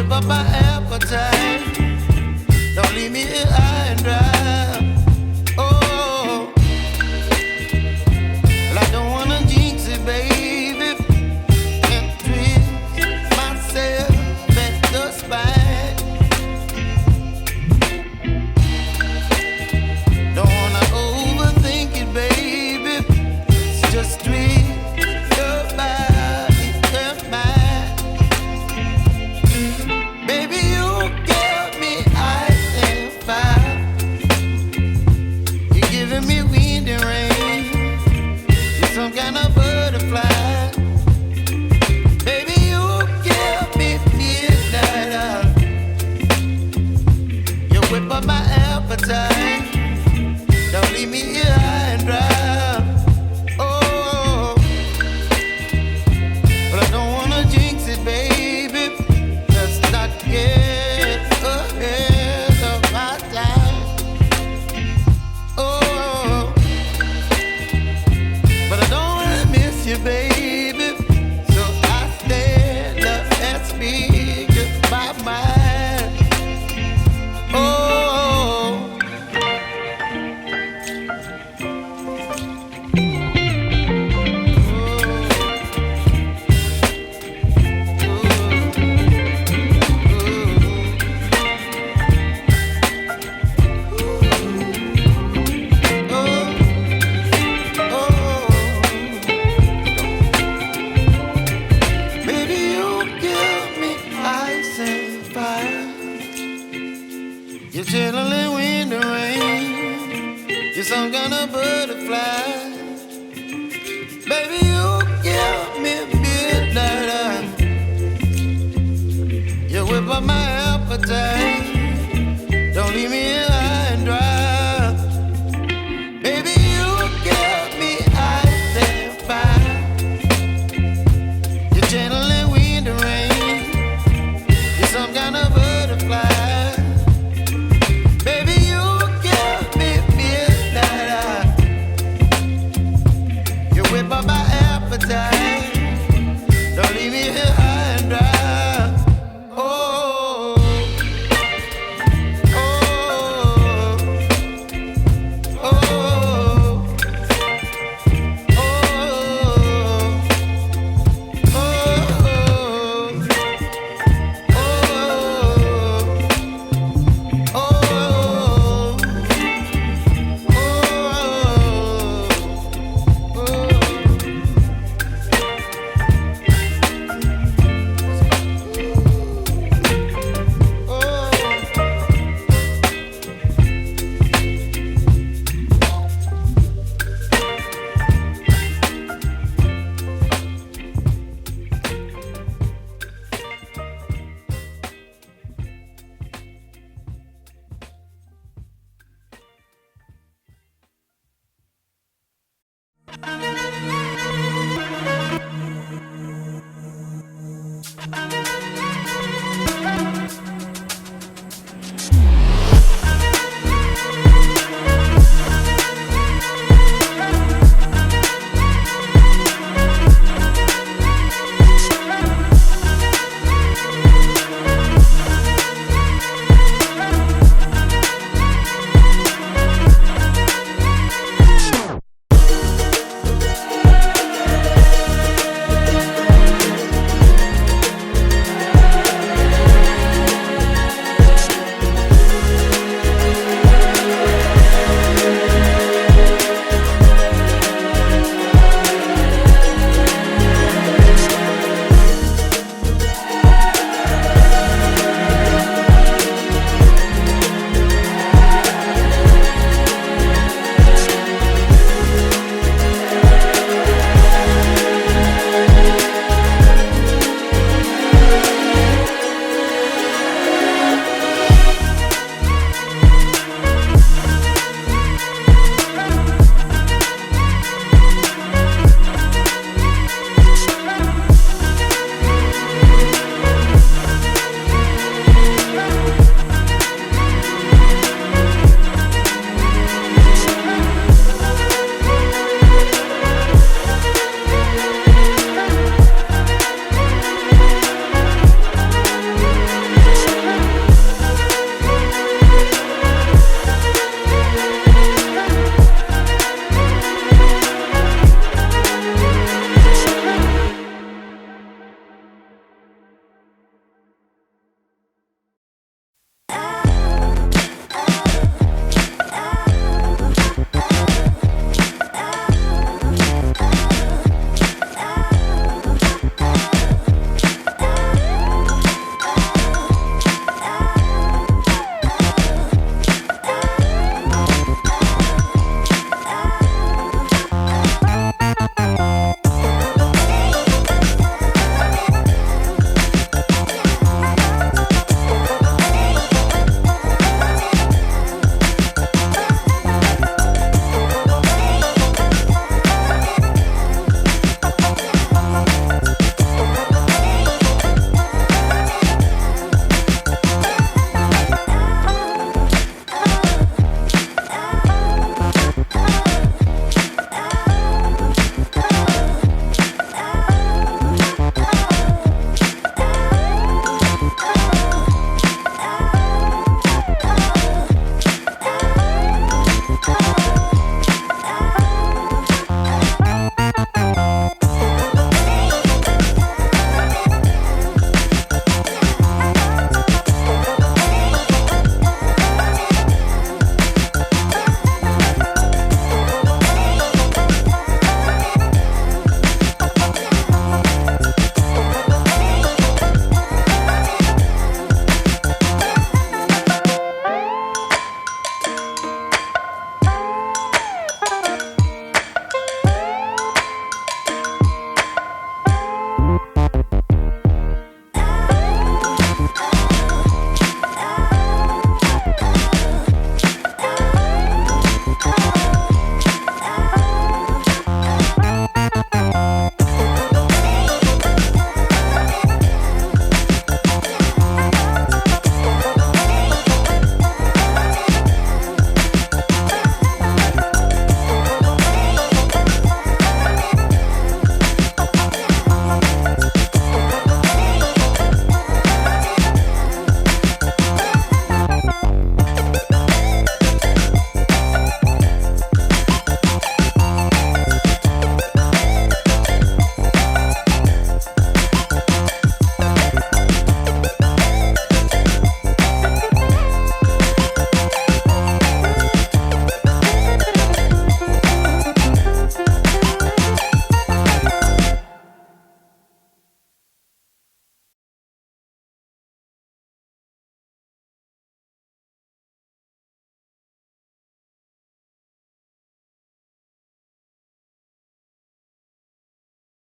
whip up my appetite. Don't leave me here high and dry. Oh, well, I don't wanna jinx it, baby, and twist myself at the spine. Don't wanna overthink it, baby. It's just twist your body and mine. Baby, you give me ice and fire. You're giving me wind and rain. You're some kind of butterfly. Baby, you give me midnight. You whip up my appetite. Don't leave me here high and dry. Oh, but I don't wanna jinx it, baby. Let's not get ahead of my time. Oh, but I don't wanna miss you, baby. So I stand up and speak just my mind. Oh. Baby, you give me ice and fire. You're chilling wind and rain. You're some kind of butterfly. Baby, you give me midnight. You whip up my appetite.